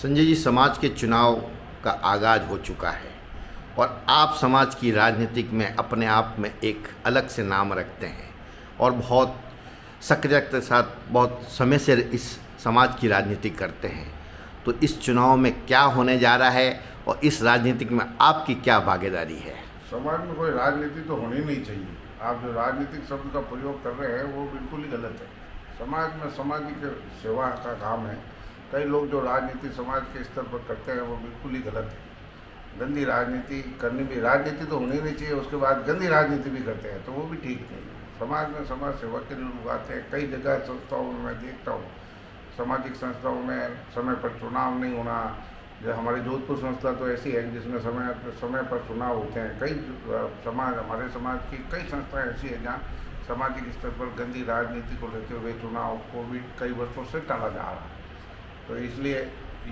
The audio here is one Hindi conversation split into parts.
संजय जी, समाज के चुनाव का आगाज़ हो चुका है और आप समाज की राजनीतिक में अपने आप में एक अलग से नाम रखते हैं और बहुत सक्रियता के साथ बहुत समय से इस समाज की राजनीति करते हैं। तो इस चुनाव में क्या होने जा रहा है और इस राजनीतिक में आपकी क्या भागीदारी है? समाज में कोई राजनीति तो होनी नहीं चाहिए। आप जो राजनीतिक शब्द का प्रयोग कर रहे हैं वो बिल्कुल ही गलत है। समाज में सामाजिक सेवा का काम है। कई लोग जो राजनीति समाज के स्तर पर करते हैं वो बिल्कुल ही गलत है। गंदी राजनीति करनी भी, राजनीति तो होनी नहीं चाहिए, उसके बाद गंदी राजनीति भी करते हैं तो वो भी ठीक नहीं है। समाज में समाज सेवा के लिए लोग आते हैं। कई जगह संस्थाओं में मैं देखता हूँ, सामाजिक संस्थाओं में समय पर चुनाव नहीं होना। जो हमारी जोधपुर संस्था तो ऐसी है जिसमें समय पर चुनाव होते हैं। कई हमारे समाज की कई संस्थाएं ऐसी है जहाँ सामाजिक स्तर पर गंदी राजनीति को लेते हुए चुनाव को भी कई वर्षों से टाला जा रहा है। तो इसलिए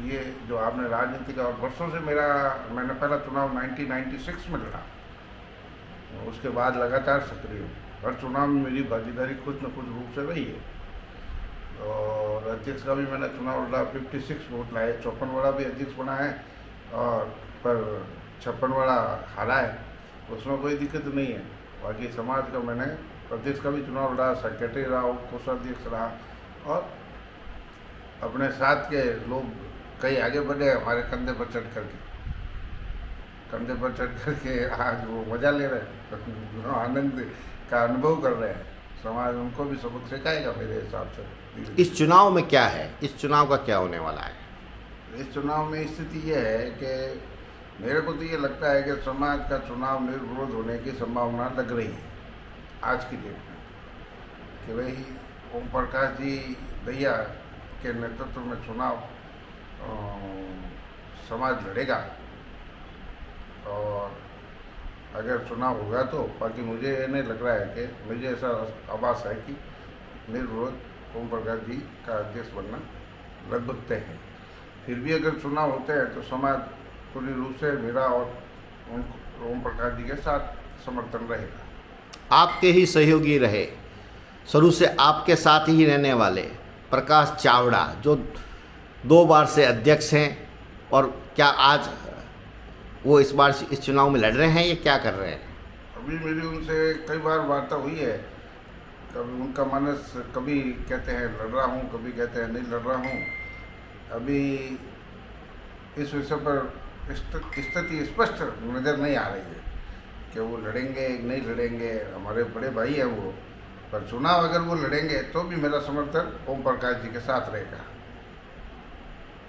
ये जो आपने राजनीति का, और वर्षों से मैंने पहला चुनाव 1996 में लड़ा, उसके बाद लगातार सक्रिय हूँ। हर चुनाव में मेरी भागीदारी कुछ न कुछ रूप से रही है। और अध्यक्ष का भी मैंने चुनाव लड़ा, 56 वोट लाए। 54 वाला भी अध्यक्ष बना है और पर 56 वाला हारा है, उसमें कोई दिक्कत नहीं है। बाकी समाज का मैंने अध्यक्ष का भी चुनाव लड़ा, सेक्रेटरी रहा, कोषाध्यक्ष रहा, और अपने साथ के लोग कई आगे बढ़े हमारे कंधे पर चढ़ करके आज वो मज़ा ले रहे हैं, आनंद का अनुभव कर रहे हैं। समाज उनको भी सबक सिखाएगा मेरे हिसाब से। इस चुनाव में क्या है, इस चुनाव का क्या होने वाला है? इस चुनाव में स्थिति ये है कि मेरे को तो ये लगता है कि समाज का चुनाव निर्विरोध होने की संभावना लग रही है आज की डेट में, कि वही ओम प्रकाश जी भैया के नेतृत्व में चुनाव समाज लड़ेगा। और अगर चुनाव होगा तो, बाकी मुझे ये नहीं लग रहा है कि, मुझे ऐसा आभास है कि निर्विरोध ओम प्रकाश जी का अध्यक्ष बनना लगभग तय है। फिर भी अगर चुनाव होते हैं तो समाज पूरी रूप से मेरा और ओम प्रकाश जी के साथ समर्थन रहेगा। आपके ही सहयोगी रहे, शुरू से आपके साथ ही रहने वाले प्रकाश चावड़ा जो 2 बार से अध्यक्ष हैं, और क्या आज वो इस बार इस चुनाव में लड़ रहे हैं या क्या कर रहे हैं? अभी मेरी उनसे कई बार वार्ता हुई है। कभी उनका मनस, कभी कहते हैं लड़ रहा हूँ, कभी कहते हैं नहीं लड़ रहा हूँ। अभी इस विषय पर स्थिति स्पष्ट नज़र नहीं आ रही है कि वो लड़ेंगे नहीं लड़ेंगे। हमारे बड़े भाई हैं वो, पर चुनाव अगर वो लड़ेंगे तो भी मेरा समर्थन ओम प्रकाश जी के साथ रहेगा।